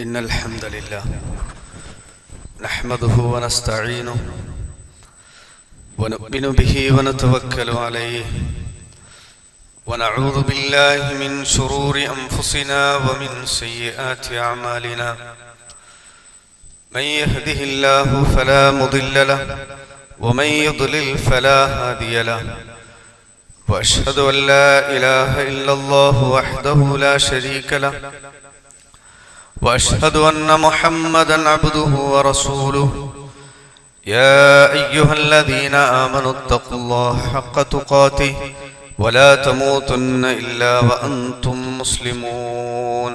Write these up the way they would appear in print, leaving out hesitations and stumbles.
إن الحمد لله نحمده ونستعينه ونؤمن به ونتوكل عليه ونعوذ بالله من شرور أنفسنا ومن سيئات أعمالنا من يهده الله فلا مضل له ومن يضلل فلا هادي له وأشهد أن لا إله إلا الله وحده لا شريك له وأشهد أن محمدا عبده ورسوله يا أيها الذين آمنوا اتقوا الله حق تقاته ولا تموتن إلا وأنتم مسلمون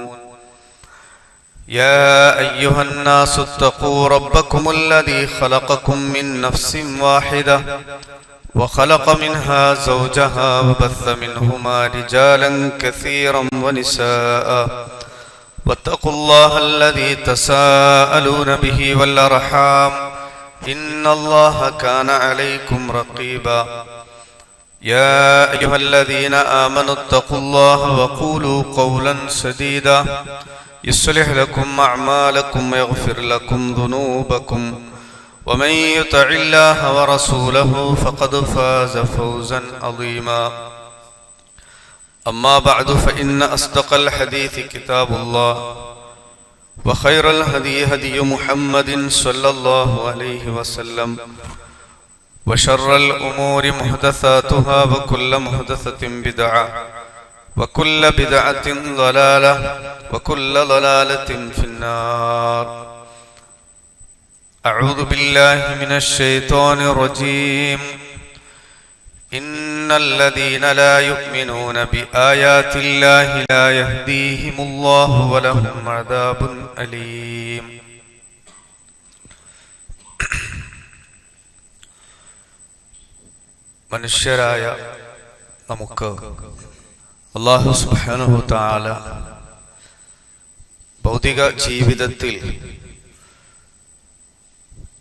يا أيها الناس اتقوا ربكم الذي خلقكم من نفس واحدة وخلق منها زوجها وبث منهما رجالا كثيرا ونساء واتقوا الله الذي تساءلون به والأرحام إن الله كان عليكم رقيبا يا أيها الذين آمنوا اتقوا الله وقولوا قولا سديدا يصلح لكم أعمالكم ويغفر لكم ذنوبكم ومن يطع الله ورسوله فقد فاز فوزا عظيما أما بعد فإن أصدق الحديث كتاب الله وخير الهدي هدي محمد صلى الله عليه وسلم وشر الأمور محدثاتها وكل محدثة بدعة وكل بدعة ضلالة وكل ضلالة في النار. أعوذ بالله من الشيطان الرجيم. إن الذين لا يؤمنون بآيات الله لا يهديهم الله ولهم عذاب أليم. മനുഷ്യരായ നമുക്ക് അല്ലാഹു സുബ്ഹാനഹു തആല ഭൗതിക ജീവിതത്തിൽ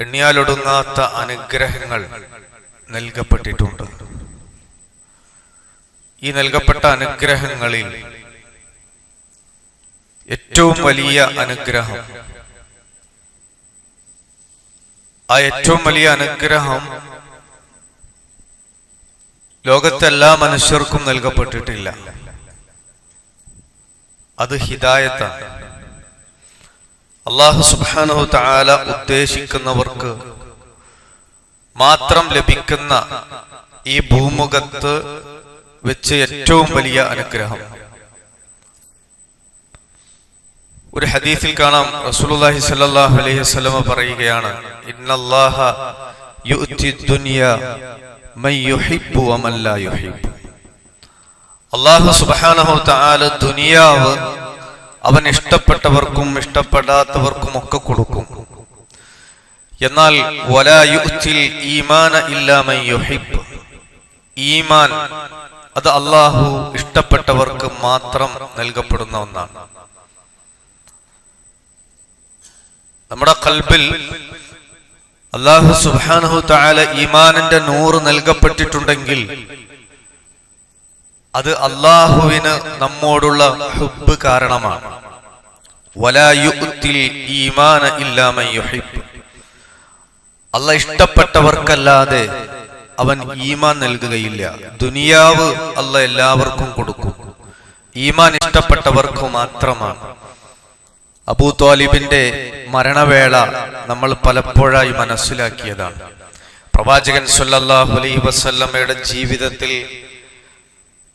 എണ്ണിയാലൊടുങ്ങാത്ത അനുഗ്രഹങ്ങൾ നൽകപ്പെട്ടിട്ടുണ്ട്. ഈ നൽകപ്പെട്ട അനുഗ്രഹങ്ങളിൽ ഏറ്റവും വലിയ അനുഗ്രഹം, ആ ഏറ്റവും വലിയ അനുഗ്രഹം ലോകത്തെ എല്ലാ മനുഷ്യർക്കും നൽകപ്പെട്ടിട്ടില്ല. അത് ഹിദായത്താണ്. അല്ലാഹു സുബ്ഹാനഹു തആല ഉദ്ദേശിക്കുന്നവർക്ക് മാത്രം ലഭിക്കുന്ന ഈ ഭൂമുഖത്ത് വെച്ച് ഏറ്റവും വലിയ അനുഗ്രഹം. ഒരു ഹദീസിൽ കാണാം, റസൂലുള്ളാഹി സ്വല്ലല്ലാഹു അലൈഹി വസല്ലം പറയുകയാണ്, ഇന്നല്ലാഹ യുഅ്തി ദുനിയ മൻ യുഹിബ്ബു വമൻ ലാ യുഹിബ്ബു. അല്ലാഹു സുബ്ഹാനഹു തആല ദുനിയാവ് അവൻ ഇഷ്ടപ്പെട്ടവർക്കും ഇഷ്ടപ്പെടാത്തവർക്കും ഒക്കെ കൊടുക്കും. എന്നാൽ വലാ യുഅ്തിൽ ഈമാന ഇല്ലാ മൻ യുഹിബ്ബു, ഈമാൻ അത് അല്ലാഹു ഇഷ്ടപ്പെട്ടവർക്ക് മാത്രം നൽകപ്പെടുന്ന ഒന്നാണ്. നമ്മുടെ ഖൽബിൽ അല്ലാഹു സുബ്ഹാനഹു തആല ഈമാനിന്റെ നൂറ് നൽകപ്പെട്ടിട്ടുണ്ടെങ്കിൽ അത് അല്ലാഹുവിന് നമ്മോടുള്ള ഹുബ്ബ് കാരണമാണ്. വലാ യുഅ്തിൽ ഈമാന ഇല്ലാ മൻ യുഹിബ്ബു, അല്ലാഹ് ഇഷ്ടപ്പെട്ടവർക്കല്ലാതെ അവൻ ഈമാൻ നൽകുകയില്ല. ദുനിയാവ് അല്ലാഹ് എല്ലാവർക്കും കൊടുക്കും, ഈമാൻ ഇഷ്ടപ്പെട്ടവർക്ക് മാത്രമാണ്. അബൂ ത്വാലിബിന്റെ മരണവേള നമ്മൾ പലപ്പോഴായി മനസ്സിലാക്കിയതാണ്. പ്രവാചകൻ സ്വല്ലല്ലാഹു അലൈഹി വസല്ലമയുടെ ജീവിതത്തിൽ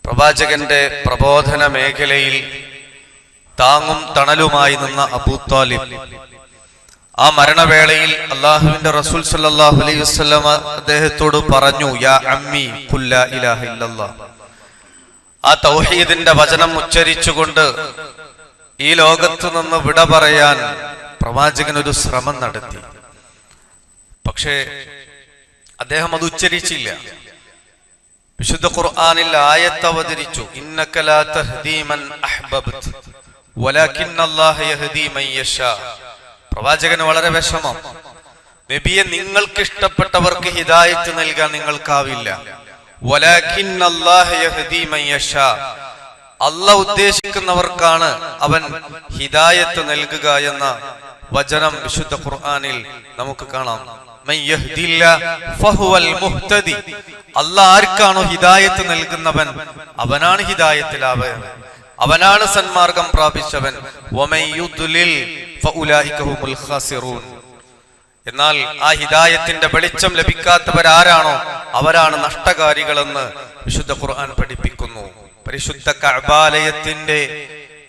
പ്രവാചകന്റെ പ്രബോധന മേഖലയിൽ താങ്ങും തണലുമായി നിന്ന അബൂ ത്വാലിബ് ആ മരണവേളയിൽ അല്ലാഹുവിന്റെ റസൂൽ സ്വല്ലല്ലാഹു അലൈഹി വസല്ലമ അദ്ദേഹത്തോട് പറഞ്ഞു, യാ അമ്മി ഖുൽ ലാ ഇലാഹ ഇല്ലല്ലാഹ്. ആ തൗഹീദിന്റെ വചനം ഉച്ചരിച്ചുകൊണ്ട് ഈ ലോകത്ത് നിന്ന് വിട പറയാൻ പ്രവാചകൻ ഒരു ശ്രമം നടത്തി. പക്ഷേ അദ്ദേഹം അത് ഉച്ചരിച്ചില്ല. വിശുദ്ധ ഖുർആനിൽ ആയത്ത് അവതരിച്ചു, ഇന്നക ലാ തഹ്ദീ മൻ അഹ്ബബ്ത വലാകിന്നല്ലാഹ യഹ്ദീ മൻ യശാ. പ്രവാചകന് വളരെ വിഷമം. നബിയെ, നിങ്ങൾക്ക് ഇഷ്ടപ്പെട്ടവർക്ക് ഹിദായത്ത് നൽകാൻ നിങ്ങൾക്കാവില്ല. വലാകിന്നല്ലാഹ യഹ്ദീ മൻ യശാ, അള്ളാഹ് ഉദ്ദേശിക്കുന്നവർക്കാണ് അവൻ ഹിദായത്ത് നൽകുക എന്ന വചനം വിശുദ്ധ ഖുർആനിൽ നമുക്ക് കാണാം. അള്ളാഹ് ആർക്കാണോ ഹിദായത്ത് നൽകുന്നവൻ അവനാണ് ഹിദായത്തിലാവൻ, അവനാണ് സന്മാർഗം പ്രാപിച്ചവൻ. എന്നാൽ ആ ഹിദായത്തിന്റെ വെളിച്ചം ലഭിക്കാത്തവരാരാണോ അവരാണ് നഷ്ടകാരികളെന്ന് വിശുദ്ധ ഖുർആൻ പഠിപ്പിക്കുന്നു. പരിശുദ്ധ കഅബാലയത്തിന്റെ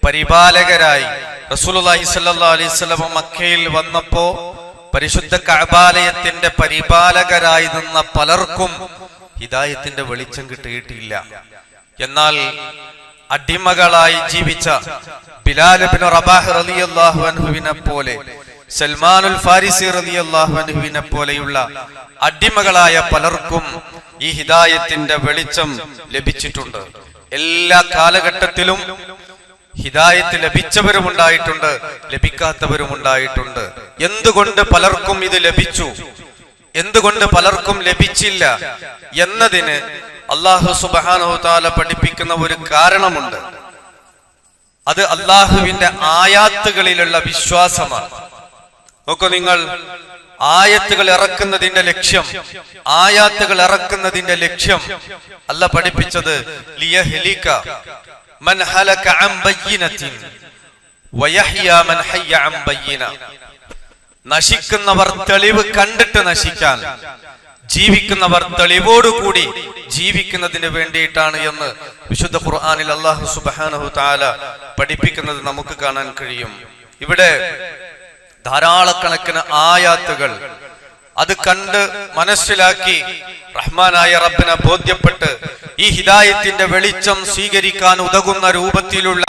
പരിപാലകരായി റസൂലുള്ളാഹി സ്വല്ലല്ലാഹു അലൈഹി വസല്ലം മക്കയിൽ വന്നപ്പോ പരിശുദ്ധ കഅബാലയത്തിന്റെ പരിപാലകരായി നിന്ന പലർക്കും ഹിദായത്തിന്റെ വെളിച്ചം കിട്ടിയിട്ടില്ല. എന്നാൽ അടിമകളായി ജീവിച്ച ബിലാൽ ഇബ്നു റബാഹ് റളിയല്ലാഹു അൻഹുവിനെ പോലെ, സൽമാനുൽ ഫാരിസി റളിയല്ലാഹു അൻഹുവിനെ പോലെയുള്ള അടിമകളായ പലർക്കും ഈ ഹിദായത്തിന്റെ വെളിച്ചം ലഭിച്ചിട്ടുണ്ട്. എല്ലാ കാലഘട്ടത്തിലും ഹിദായത്ത് ലഭിച്ചവരുമുണ്ടായിട്ടുണ്ട്, ലഭിക്കാത്തവരുമുണ്ടായിട്ടുണ്ട്. എന്തുകൊണ്ട് പലർക്കും ഇത് ലഭിച്ചു, എന്തുകൊണ്ട് പലർക്കും ലഭിച്ചില്ല എന്നതിന് അല്ലാഹു സുബ്ഹാനഹു തആല പഠിപ്പിക്കുന്ന ഒരു കാരണമുണ്ട്. അത് അല്ലാഹുവിന്റെ ആയാത്തുകളിലുള്ള വിശ്വാസമാണ്. നോക്കൂ നിങ്ങൾ, ആയത്തുകൾ ഇറക്കുന്നതിന്റെ ലക്ഷ്യം, ആയാത്തുകൾ ഇറക്കുന്നതിന്റെ ലക്ഷ്യം അല്ലാഹ് പഠിപ്പിച്ചത് ലിയഹ്ലിക മൻ ഹലക അൻ ബയ്യിനത്തിൻ വയഹ്യ മൻ ഹയ്യ അൻ ബയ്യിന. നശിക്കുന്നവർ തെളിവ് കണ്ടിട്ട് നശിക്കാൻ, ജീവിക്കുന്നവർ തെളിവോടുകൂടി ജീവിക്കുന്നതിന് വേണ്ടിയിട്ടാണ് എന്ന് വിശുദ്ധ ഖുർആനിൽ അല്ലാഹു സുബ്ഹാനഹു തആല പഠിപ്പിക്കുന്നത് നമുക്ക് കാണാൻ കഴിയും. ഇവിടെ ധാരാളക്കണക്കിന് ആയാത്തുകൾ അത് കണ്ട് മനസ്സിലാക്കി റഹ്മാനായ റബ്ബിനെ ബോധ്യപ്പെട്ട് ഈ ഹിദായത്തിന്റെ വെളിച്ചം സ്വീകരിക്കാൻ ഉതകുന്ന രൂപത്തിലുള്ള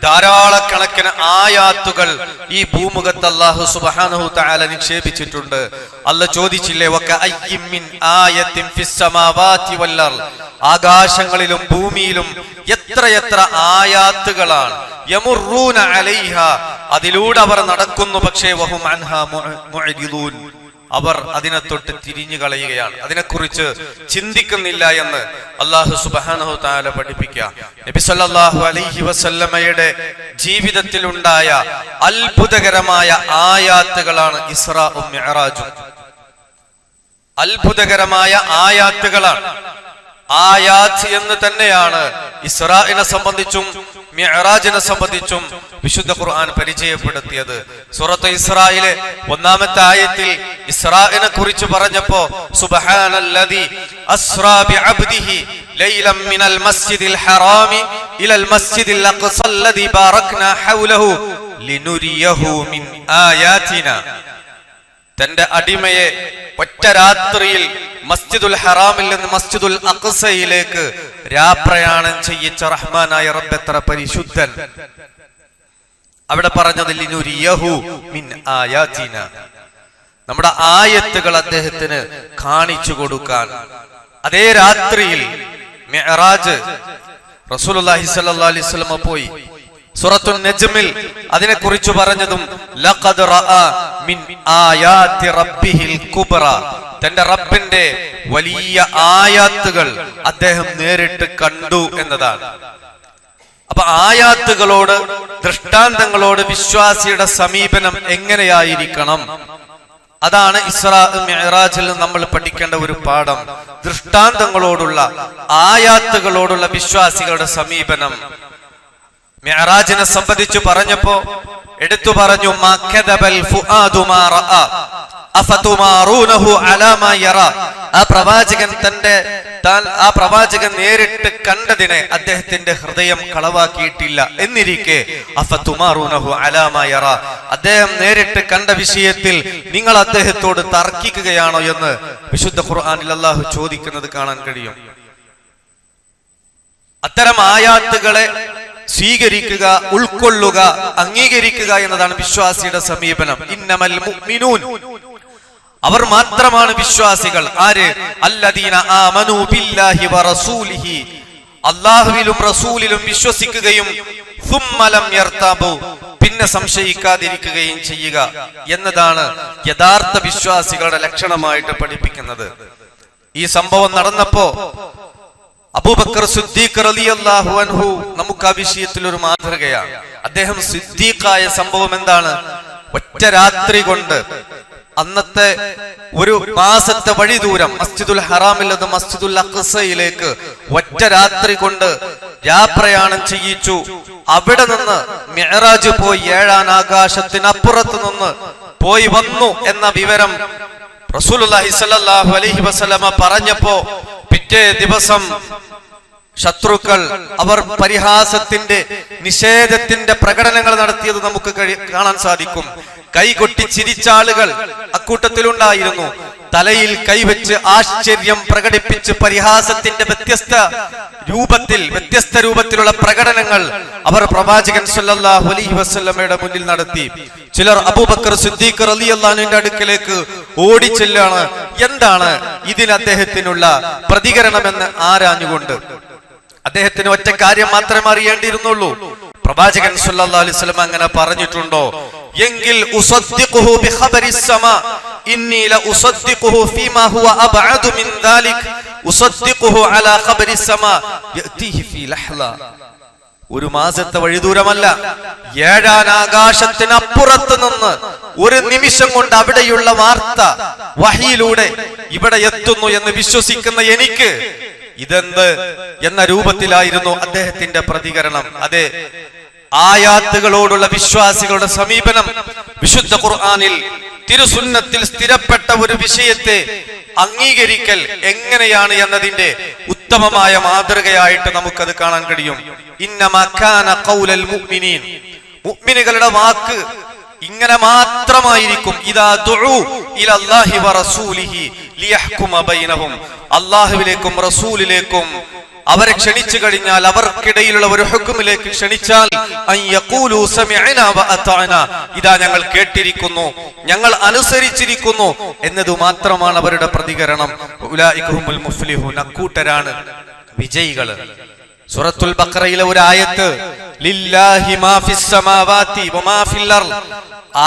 ധാരാളക്കണക്കിന് ആയാത്തുകൾ ഈ ഭൂമുഖത്ത് അല്ലാഹു സുബ്ഹാനഹു തആല നിക്ഷേപിച്ചിട്ടുണ്ട്. അല്ലാഹ് ചോദിച്ചില്ലേ, വകഅയ്യിൻ മിൻ ആയത്തിൻ ഫിസ് സമാവാതി വൽ അർള്, ആകാശങ്ങളിലും ഭൂമിയിലും എത്രയെത്ര ആയാത്തുകളാണ്. യമുറൂന അലൈഹ, അതിലൂടെ അവർ നടക്കുന്നു, പക്ഷേ വഹും അൻഹാ മുഅ്രിദൂൻ, അവർ അതിനെ തൊട്ട് തിരിഞ്ഞു കളയുകയാണ്, അതിനെക്കുറിച്ച് ചിന്തിക്കുന്നില്ല എന്ന് അല്ലാഹു സുബ്ഹാനഹു തആല പഠിപ്പിക്കുക. നബി സല്ലല്ലാഹു അലൈഹി വസല്ലമയുടെ ജീവിതത്തിലുണ്ടായ അത്ഭുതകരമായ ആയാത്തുകളാണ് ഇസ്രാഉം മിഅ്റാജും. അത്ഭുതകരമായ ആയാത്തുകളാണ്. ആയാത്ത് എന്ന് തന്നെയാണ് ഇസ്രാഇനെ സംബന്ധിച്ചും മിഅ്റാജിനെ സംബന്ധിച്ചും വിശുദ്ധ ഖുർആൻ പരിചയപ്പെടുത്തിയത്. സൂറത്ത് ഇസ്രായിലെ 1-ാമത്തെ ആയത്തിൽ ഇസ്രാഇനെ കുറിച്ച് പറഞ്ഞപ്പോ സുബ്ഹാനല്ലദി അസ്റാ ബിഅബ്ദിഹി ലൈലൻ മിനൽ മസ്ജിദിൽ ഹറാമി ഇലൽ മസ്ജിദിൽ അഖ്സല്ലദി ബാറക്നാ ഹൗലഹു ലിനുരിയഹു മിൻ ആയാതിന. തന്റെ അടിമയെ ഒറ്റ രാത്രിയിൽ മസ്ജിദുൽ ഹറാമിൽ നിന്ന് മസ്ജിദുൽ അഖ്സയിലേക്ക് രാപ്രയാണം ചെയ്യിച്ച റഹ്മാനായ റബ്ബ് എത്ര പരിശുദ്ധൻ. അവിടെ പറഞ്ഞത് ലിനുരിയഹു മിൻ ആയാതിന, നമ്മുടെ ആയത്തുകൾ അദ്ദേഹത്തിന് കാണിച്ചു കൊടുക്കാൻ. അതേ രാത്രിയിൽ മിഅ്റാജ് റസൂലുള്ളാഹി സ്വല്ലല്ലാഹു അലൈഹി വസല്ലം പോയി. സൂറത്തുൻ നജ്മിൽ അതിനെക്കുറിച്ച് പറഞ്ഞതും ലഖദ് റഅ മിൻ ആയാതി റബ്ബിഹിൽ കുബ്ര, തന്റെ റബ്ബിന്റെ വലിയ ആയാത്തുകൾ അദ്ദേഹം നേരിട്ട് കണ്ടു എന്നതാണ്. അപ്പൊ ആയാത്തുകളോട്, ദൃഷ്ടാന്തങ്ങളോട് വിശ്വാസിയുടെ സമീപനം എങ്ങനെയായിരിക്കണം, അതാണ് ഇസ്രാ മിഅ്റാജിൽ നമ്മൾ പഠിക്കേണ്ട ഒരു പാഠം. ദൃഷ്ടാന്തങ്ങളോടുള്ള, ആയാത്തുകളോടുള്ള വിശ്വാസികളുടെ സമീപനം. മിഅ്റാജിനെ സംബന്ധിച്ച് പറഞ്ഞപ്പോ എടുത്തു പറഞ്ഞു, മാ കദബൽ ഫുആദു മാ റഅ അഫതുമാറൂനഹു അലാ മാ യറ. ആ പ്രവാചകൻ നേരിട്ട് കണ്ടതിനെ അദ്ദേഹത്തിന്റെ ഹൃദയം കളവാക്കിയിട്ടില്ല എന്നിരിക്കെ അഫതുമാറൂനഹു അലാ മാ യറ, അദ്ദേഹം നേരിട്ട് കണ്ട വിഷയത്തിൽ നിങ്ങൾ അദ്ദേഹത്തോട് തർക്കിക്കുകയാണോ എന്ന് വിശുദ്ധ ഖുർആനിൽ അല്ലാഹു ചോദിക്കുന്നത് കാണാൻ കഴിയും. അത്തരം ആയാത്തുകളെ സ്വീകരിക്കുക, ഉൾക്കൊള്ളുക, അംഗീകരിക്കുക എന്നതാണ് വിശ്വാസിയുടെ സമീപനം. ഇന്നമൽ മുഅ്മിനൂൻ, അവർ മാത്രമാണ് വിശ്വാസികൾ. ആര്? അല്ലദീന ആമനൂ ബില്ലാഹി വറസൂലിഹി, അല്ലാഹുവിലും റസൂലിലും വിശ്വസിക്കുകയും സുമ്മ ലം യർതബു, പിന്നെ സംശയിക്കാതിരിക്കുകയും ചെയ്യുക എന്നതാണ് യഥാർത്ഥ വിശ്വാസികളുടെ ലക്ഷണമായിട്ട് പഠിപ്പിക്കുന്നത്. ഈ സംഭവം നടന്നപ്പോ അബൂബക്കർ സിദ്ദീഖ് റളിയല്ലാഹു അൻഹു നമുക്ക് ആ വിഷയത്തിൽ ഒരു മാതൃകയാണ്. അദ്ദേഹം സിദ്ദീഖായ സംഭവം എന്താണ്? ഒറ്റ രാത്രി കൊണ്ട് അന്നത്തെ ഒരു മാസത്തെ വഴി ദൂരം മസ്ജിദുൽ ഹറാമിൽ നിന്ന് മസ്ജിദുൽ അഖ്സയിലേക്ക് ഒറ്റ രാത്രി കൊണ്ട് യാത്രയാണം ചെയ്യിച്ചു. അവിടെ നിന്ന് മിഅ്റാജ് പോയി 7-ാം ആകാശത്തിനപ്പുറത്ത് നിന്ന് പോയി വന്നു എന്ന വിവരം റസൂലുള്ളാഹി സ്വല്ലല്ലാഹു അലൈഹി വസല്ലമ പറഞ്ഞപ്പോ പിറ്റേ ദിവസം ശത്രുക്കൾ അവർ പരിഹാസത്തിന്റെ നിഷേധത്തിന്റെ പ്രകടനങ്ങൾ നടത്തിയത് നമുക്ക് കാണാൻ സാധിക്കും. കൈകൊട്ടി ചിരിച്ച ആളുകൾ അക്കൂട്ടത്തിലുണ്ടായിരുന്നു. തലയിൽ കൈവച്ച് ആശ്ചര്യം പ്രകടിപ്പിച്ച് പരിഹാസത്തിന്റെ വ്യത്യസ്ത രൂപത്തിലുള്ള പ്രകടനങ്ങൾ അവർ പ്രവാചകൻ സല്ലല്ലാഹു അലൈഹി വസല്ലമയുടെ മുന്നിൽ നടത്തി. ചിലർ അബൂബക്കർ സിദ്ദീഖ് റളിയല്ലാഹു അൻഹുവിന്റെ അടുക്കലേക്ക് ഓടിച്ചെല്ലാണ്. എന്താണ് ഇതിന് അദ്ദേഹത്തിനുള്ള പ്രതികരണമെന്ന് ആരാഞ്ഞുകൊണ്ട്. അദ്ദേഹത്തിന് ഒറ്റ കാര്യം മാത്രമേ അറിയേണ്ടിയിരുന്നുള്ളൂ. പ്രവാചകൻ സല്ലല്ലാഹു അലൈഹി വസല്ലം അങ്ങനെ പറഞ്ഞിട്ടുണ്ടോ എങ്കിൽ ഉസദ്ദിഖുഹു ബിഖബരിസ് സമാ ഇന്നി ല ഉസദ്ദിഖുഹു ഫീമാ ഹുവ അബ്അദു മിൻ ദാലിക് ഉസദ്ദിഖുഹു അലാ ഖബരിസ് സമാ യഅതിഹി ഫീ ലഹ്ള. ഒരു മാസത്തെ വഴിദൂരമല്ല, 7-ാം ആകാശത്തിനപ്പുറത്ത് നിന്ന് ഒരു നിമിഷം കൊണ്ട് അവിടെയുള്ള വാർത്ത വഹിയിലൂടെ ഇവിടെ എത്തുന്നു എന്ന് വിശ്വസിക്കുന്ന എനിക്ക് ഇതെന്ത് എന്ന രൂപത്തിലായിരുന്നു അദ്ദേഹത്തിന്റെ പ്രതികരണം. അതെ, ആയാത്തുകളോടുള്ള വിശ്വാസികളുടെ സമീപനം വിശുദ്ധ ഖുർആനിൽ തിരുസുന്നത്തിൽ സ്ഥിരപ്പെട്ട ഒരു വിഷയത്തെ അംഗീകരിക്കൽ എങ്ങനെയാണ് എന്നതിന്റെ ഉത്തമമായ മാതൃകയായിട്ട് നമുക്കത് കാണാൻ കഴിയും. ഇന്നമാ കാന ഖൗലൽ മുഅ്മിനീൻ, മുഅ്മിനുകളുടെ വാക്ക് ഇങ്ങനെ മാത്രമായിരിക്കും. ഇദാ ദുഉ ഇലല്ലാഹി വറസൂലിഹി ലിയഹ്കുമ ബൈനഹും, അല്ലാഹുവിലേക്കും റസൂലിലേക്കും അവരെ ക്ഷണിച്ചു കഴിഞ്ഞാൽ, അവർക്കിടയിലുള്ള ഒരു ഹുക്മിലേക്ക് ക്ഷണിച്ചാൽ, അൻ യഖൂലു സമിഅനാ വഅതഅനാ, ഇതാ ഞങ്ങൾ കേട്ടിരിക്കുന്നു, ഞങ്ങൾ അനുസരിച്ചിരിക്കുന്നു എന്നത് മാത്രമാണ് അവരുടെ പ്രതികരണം. ഉലൈക ഹുമുൽ മുഫ്ലിഹൂൻ, അക്കൂട്ടരാണ് വിജയികൾ. സൂറത്തുൽ ബഖറയിലെ ഒരു ആയത്ത്, ലില്ലാഹി മാ ഫിസ് സമാവാതി വമാ ഫിൽ അർള്,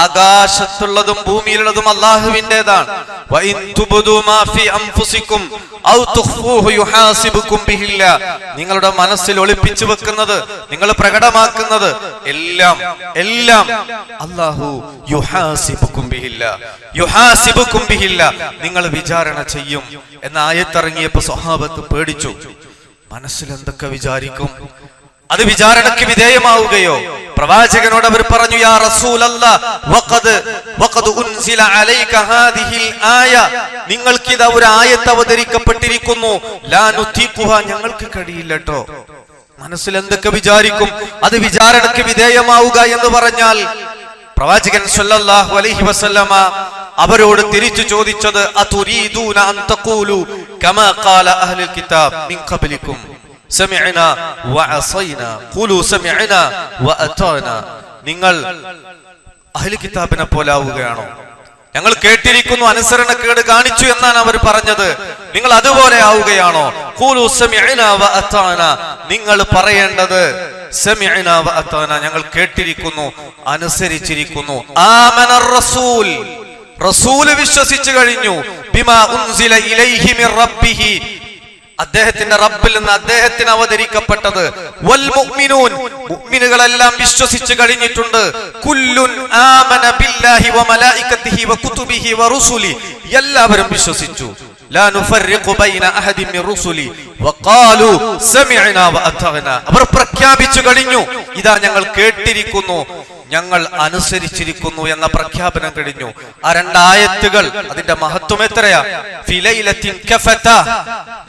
ആകാശത്തുള്ളതും ഭൂമിയിലുള്ളതും അല്ലാഹുവിന്റേതാണ്. വഇൻ തുബ്ദു മാ ഫി അൻഫുസികും ഔ തുഖ്ഫൂഹു യുഹാസിബുകും ബിഹില്ലാ, നിങ്ങളുടെ മനസ്സിൽ ഒളിപ്പിച്ചു വെക്കുന്നത്, നിങ്ങൾ പ്രകടമാക്കുന്നത് എല്ലാം അല്ലാഹു യുഹാസിബുകും ബിഹില്ലാ, യുഹാസിബുകും ബിഹില്ലാ, നിങ്ങൾ വിചാരണ ചെയ്യും എന്ന ആയത്തിറങ്ങിയപ്പോൾ സ്വഹാബത്ത് പേടിച്ചു. മനസ്സിൽ എന്തൊക്കെ വിചാരിക്കും? അത് വിചാരണയ്ക്ക് വിധേയമാവുകയോ? പ്രവാചകനോട് അവർ പറഞ്ഞു, യാ റസൂലല്ലാഹ് വഖദ് ഉൻസില അലൈക ഹാദിഹിൽ ആയ, നിങ്ങൾക്ക് ഇതാ ഒരു ആയത്ത് അവതരിക്കപ്പെട്ടിരിക്കുന്നു, ലാ നുതീഖുഹ, ഞങ്ങൾക്ക് കഴിയില്ലട്ടോ. മനസ്സിൽ എന്തൊക്കെ വിചാരിക്കും? അത് വിചാരണയ്ക്ക് വിധേയമാവുക എന്ന് പറഞ്ഞാൽ പ്രവാചകൻ സല്ലല്ലാഹു അലൈഹി വസല്ലമ അവരോട് തിരിച്ചു ചോദിച്ചത്, അതുരീദൂന അൻ തഖൂലു കമാ ഖാല അഹ്ലുൽ കിതാബ് മിൻ ഖബ്ലികും സമിഅനാ വഅസൈനാ ഖുലു സമിഅനാ വഅതാനാ, നിങ്ങൾ അഹ്ലു കിതാബിനെ പോലാവുകയാണോ? ഞങ്ങൾ കേട്ടിരിക്കുന്നു, അനുസരണക്കേട് കാണിച്ചു എന്നാണ് അവർ പറഞ്ഞത്. നിങ്ങൾ അതുപോലെ ആവുകയാണോ? ഖുലു സമിഅനാ വഅതാനാ, നിങ്ങൾ പറയേണ്ടത് സമിഅനാ വഅതാനാ, ഞങ്ങൾ കേട്ടിരിക്കുന്നു, അനുസരിച്ചിരിക്കുന്നു. ആമനർ റസൂൽ, റസൂല് വിശ്വസിച്ചു കഴിഞ്ഞു. ബിമാ ഉൻസില ഇലൈഹി മിർ റബ്ബിഹി, അദ്ദേഹത്തിന്റെ റബ്ബിൽ നിന്ന് അദ്ദേഹത്തിന് അവതരിക്കപ്പെട്ടത്. വൽ മുഅ്മിനൂൻ, മുഅ്മിനുകളെല്ലാം വിശ്വസിച്ചു കഴിഞ്ഞിട്ടുണ്ട്. കുല്ലുൻ ആമന ബില്ലാഹി വ മലായികതിഹി വ കുതുബിഹി വ റുസുലി, എല്ലാവരും വിശ്വസിച്ചു. ലാ നുഫർരിഖു ബൈന അഹദിൻ മിർ റുസുലി വഖാലു സമിഅനാ വഅതഅനാ, അവർ പ്രഖ്യാപിച്ചു കഴിഞ്ഞു, ഇതാ ഞങ്ങൾ കേട്ടിരിക്കുന്നു, ഞങ്ങൾ അനുസരിച്ചിരിക്കുന്നു എന്ന പ്രഖ്യാപനം കഴിഞ്ഞു. ആ രണ്ടായത്തുകൾ, അതിന്റെ മഹത്വം എത്രയാ! ഫിലൈലത്തിൻ കഫത,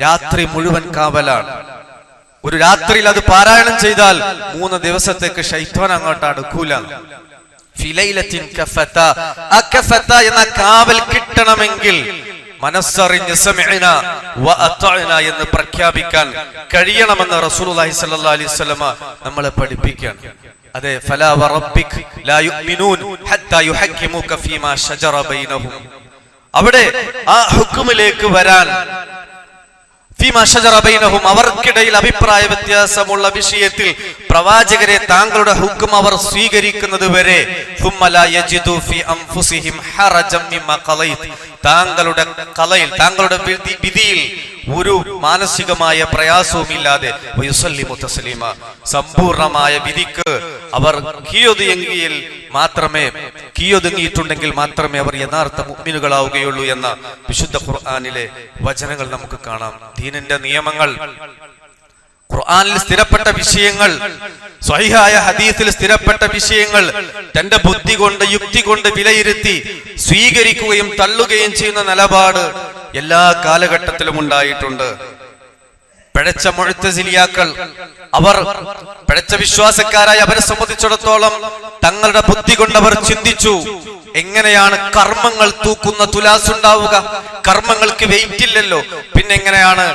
രാത്രി മുഴുവൻ കാവലാണ്. ഒരു രാത്രിയിൽ അത് പാരായണം ചെയ്താൽ 3 ദിവസത്തേക്ക് ശൈത്വാൻ അങ്ങോട്ട് അടുക്കൂല. ഫിലൈലത്തിൻ കഫത, ആ കഫത എന്ന കാവൽ കിട്ടണമെങ്കിൽ മനസ്സറിഞ്ഞ് സമിഅന വഅതഅന എന്ന് പ്രഖ്യാപിക്കാൻ കഴിയണമെന്ന് റസൂലുള്ളാഹി സ്വല്ലല്ലാഹു അലൈഹി വസല്ലമ നമ്മളെ പഠിപ്പിക്കുകയാണ്. അതെ, ഫലാ വറബ്ബിക ലാ യുഅ്മിനൂൻ ഹത്താ യുഹക്കിമുക ഫീമാ ശജറ ബൈനഹും, അവിടെ ആ ഹുക്മിലേക്ക് വരാൻ, ഫീമാ ശജറ ബൈനഹും, അവർക്കിടയിൽ അഭിപ്രായ വ്യത്യാസമുള്ള വിഷയത്തിൽ പ്രവാചകരെ താങ്കളുടെ ഹുക്ം അവർ സ്വീകരിക്കുന്നത് വരെ സുമ്മ ലാ യജിദു ഫീ അൻഫുസിഹിം ഹറജം മിമ്മാ ഖളൈത്, താങ്കളുടെ ഖളയിൽ താങ്കളുടെ വിധിയിൽ ഒരു മാനസികമായ പ്രയാസവുമില്ലാതെ വയുസല്ലിമു തസ്ലീമ, സമ്പൂർണമായ വിധിക്ക് അവർ കീഴൊതുങ്ങിയിട്ടുണ്ടെങ്കിൽ മാത്രമേ അവർ യഥാർത്ഥ മുഅ്മിനുകളാവുകയുള്ളൂ എന്ന വിശുദ്ധ ഖുർആനിലെ വചനങ്ങൾ നമുക്ക് കാണാം. ദീനിന്റെ നിയമങ്ങൾ, ഖുർആനിൽ സ്ഥിരപ്പെട്ട വിഷയങ്ങൾ, സ്വഹീഹായ ഹദീസിൽ സ്ഥിരപ്പെട്ട വിഷയങ്ങൾ തന്റെ ബുദ്ധി കൊണ്ട് യുക്തി കൊണ്ട് വിലയിരുത്തി സ്വീകരിക്കുകയും തള്ളുകയും ചെയ്യുന്ന നിലപാട് എല്ലാ കാലഘട്ടത്തിലും ഉണ്ടായിട്ടുണ്ട്. പിഴച്ച മുഅ്തസിലിയാക്കൾ, അവർ പിഴച്ച വിശ്വാസക്കാരായ അവരെ സംബന്ധിച്ചിടത്തോളം തങ്ങളുടെ ബുദ്ധി കൊണ്ട് അവർ ചിന്തിച്ചു, എങ്ങനെയാണ് കർമ്മങ്ങൾ തൂക്കുന്ന തുലാസ് ഉണ്ടാവുക? കർമ്മങ്ങൾക്ക് വെയിറ്റ് ഇല്ലല്ലോ, പിന്നെ എങ്ങനെയാണ്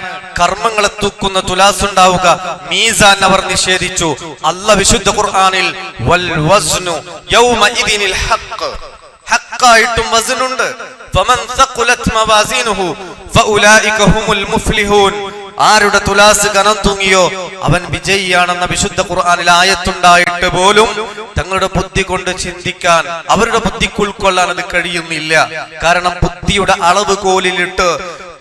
കർമ്മങ്ങളെ തൂക്കുന്ന തുലാസ് ഉണ്ടാവുക? മീസാൻ അവർ നിഷേധിച്ചു. അല്ലാഹു വിശുദ്ധ ഖുർആനിൽ വൽ വസ്നു യൗമഇദിനിൽ ഹഖ്, ഹഖായിട്ടും വസ്നുണ്ട്. ഫമൻ സഖുലത് മവാസിനുഹു ഫഉലൈക ഹുമുൽ മുഫ്ലിഹൂൻ, ആരുടെ തുലാസ് കനം തൂങ്ങിയോ അവൻ വിജയിയാണെന്ന വിശുദ്ധ ഖുർആനിൽ ആയത്തുണ്ടായിട്ട് പോലും തങ്ങളുടെ ബുദ്ധി കൊണ്ട് ചിന്തിക്കാൻ, അവരുടെ ബുദ്ധിക്ക് ഉൾക്കൊള്ളാൻ അത് കഴിയുന്നില്ല. കാരണം ബുദ്ധിയുടെ അളവ് കോലിലിട്ട്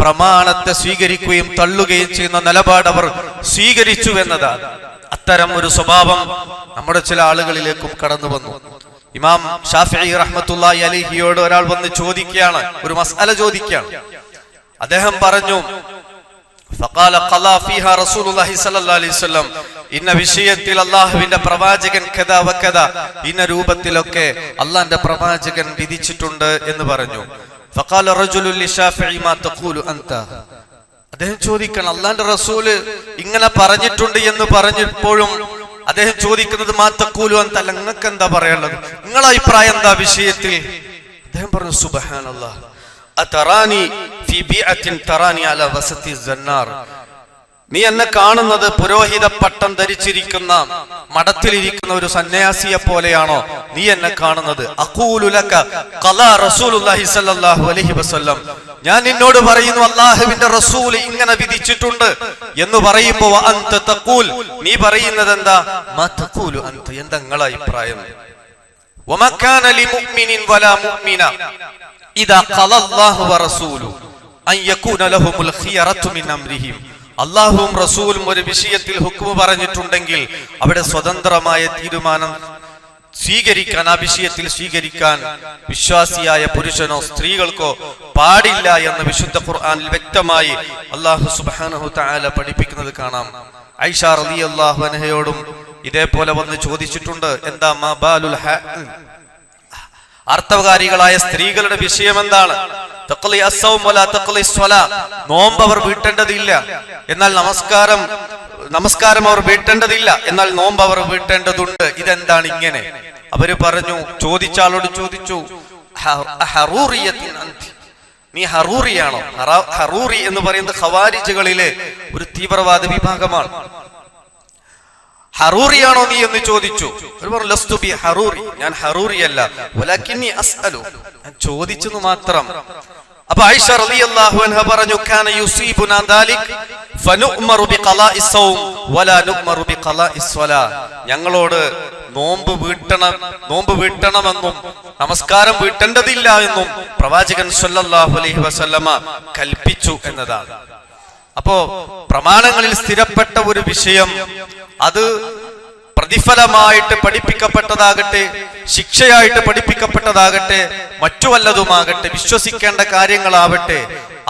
പ്രമാണത്തെ സ്വീകരിക്കുകയും തള്ളുകയും ചെയ്യുന്ന നിലപാട് അവർ സ്വീകരിച്ചു എന്നതാണ്. അത്തരം ഒരു സ്വഭാവം നമ്മുടെ ചില ആളുകളിലേക്കും കടന്നു വന്നു. ഇമാം ഷാഫിഈ റഹ്മത്തുള്ളാഹി അലൈഹിയോട് ഒരാൾ വന്ന് ചോദിക്കുകയാണ്, ഒരു മസ്അല ചോദിക്കുകയാണ്. അദ്ദേഹം പറഞ്ഞു, ഫഖാല ഖലാ ഫീഹാ റസൂലുള്ളാഹി സ്വല്ലല്ലാഹു അലൈഹി വസല്ലം, ഇന്ന വിഷയത്തിൽ അല്ലാഹുവിന്റെ പ്രവാചകൻ കദാ വകദാ, ഇന്ന രൂപത്തിലൊക്കെ അല്ലാഹുവിന്റെ പ്രവാചകൻ വിധിച്ചിട്ടുണ്ട് എന്ന് പറഞ്ഞു. ഫഖാല റജുലു ലിശാഫിഈ മാ തഖൂലു അൻത, അദ്ദേഹം ചോദിക്കണം, അല്ലാഹുവിന്റെ റസൂല് ഇങ്ങനെ പറഞ്ഞിട്ടുണ്ട് എന്ന് പറഞ്ഞപ്പോഴും അദ്ദേഹം ചോദിക്കുന്നത് മാ തഖൂലു അൻത, നിങ്ങൾക്ക് എന്താ പറയാനുള്ളത്, നിങ്ങളുടെ അഭിപ്രായം എന്താ വിഷയത്തിൽ? അദ്ദേഹം പറഞ്ഞു, സുബ്ഹാനല്ലാഹ്, അതറാനി ഫീ ബിഅത്തിൻ തറാനി അലാ വസതി സന്നാർ, നീ എന്നെ കാണുന്നത് പുരോഹിത പട്ടം ധരിച്ചിരിക്കുന്ന മഠത്തിലിരിക്കുന്ന ഒരു സന്യാസിയെ പോലെയാണോ നീ എന്നെ കാണുന്നത്? അഖൂലു ലക ഖലാ റസൂലുള്ളാഹി സ്വല്ലല്ലാഹു അലൈഹി വസല്ലം, ഞാൻ നിന്നോട് പറയുന്നു അല്ലാഹുവിന്റെ റസൂൽ ഇങ്ങനെ വിധിച്ചിട്ടുണ്ട് എന്ന് പറയുമ്പോൾ അൻത തഖൂൽ, നീ പറയുന്നത് എന്താ? മാ തഖൂലു അൻത, എന്താ നിങ്ങളുടെ അഭിപ്രായം? വമാ കാന ലിമുഅ്മിനിൻ വലാ മുഅ്മിന ഇദാ ഖലല്ലാഹു വറസൂലു അൻ യകൂന ലഹുമുൽ ഖിയറതു മിൻ അംരിഹിം, അല്ലാഹുവും റസൂലും ഒരു വിഷയത്തിൽ ഹുക്മ പറഞ്ഞിട്ടുണ്ടെങ്കിൽ അവിടെ സ്വതന്ത്രമായ തീരുമാനം സ്വീകരിക്കാൻ, ആ വിഷയത്തിൽ സ്വീകരിക്കാൻ വിശ്വാസിയായ പുരുഷനോ സ്ത്രീകൾക്കോ പാടില്ല എന്ന് വിശുദ്ധ ഖുർആനിൽ വ്യക്തമായി അല്ലാഹു സുബ്ഹാനഹു തആല പഠിപ്പിക്കുന്നത് കാണാം. ഐഷ റളിയല്ലാഹു അൻഹയോടും ഇതേപോലെ വന്ന് ചോദിച്ചിട്ടുണ്ട്, എന്താ മാ ബാലുൽ അർത്ഥകാരികളായ സ്ത്രീകളുടെ വിഷയം എന്താണ്? തഖ്ലി അസ്സൗം വലാ തഖ്ലി സ്വലാ, നോമ്പ് അവർ വീട്ടേണ്ടതില്ല, എന്നാൽ നമസ്കാരം അവർ വീട്ടേണ്ടതില്ല, എന്നാൽ നോമ്പ് അവർ വീട്ടേണ്ടതുണ്ട്. ഇതെന്താണ് ഇങ്ങനെ? അവര് പറഞ്ഞു, ചോദിച്ച ആളോട് ചോദിച്ചു, ഹറൂറിയത്തിൻ അൻതി, നീ ഹറൂറിയാണോ? ഹറൂറി എന്ന് പറയുന്നത് ഖവാരിജുകളിലെ ഒരു തീവ്രവാദ വിഭാഗമാണ്. ഹറൂറിയാണോ നീ എന്ന് ചോദിച്ചു. ലസ്തു ബി ഹറൂറി, ഞാൻ ഹറൂറിയല്ല, വലാകിന്നി അസ്അലു, ഞാൻ ചോദിച്ചെന്ന് മാത്രം. അപ്പൊ ആയിഷ റളിയല്ലാഹു അൻഹ പറഞ്ഞു, കാന യുസീബുനാ ദാലിക് ഫനുഅ്മറു ബിഖലാഇ സൗം വലാ നുഅ്മറു ബിഖലാഇ സ്വലാ, ഞങ്ങളോട് നോമ്പ് വീട്ടണമെന്നും നമസ്കാരം വീട്ടേണ്ടതില്ല എന്നും പ്രവാചകൻ സല്ലല്ലാഹു അലൈഹി വസല്ലമ കൽപ്പിച്ചു എന്നതാണ്. അപ്പോ പ്രമാണങ്ങളിൽ സ്ഥിരപ്പെട്ട ഒരു വിഷയം, അത് പ്രതിഫലമായിട്ട് പഠിപ്പിക്കപ്പെട്ടതാകട്ടെ, ശിക്ഷയായിട്ട് പഠിപ്പിക്കപ്പെട്ടതാകട്ടെ, മറ്റു വല്ലതുമാകട്ടെ, വിശ്വസിക്കേണ്ട കാര്യങ്ങളാവട്ടെ,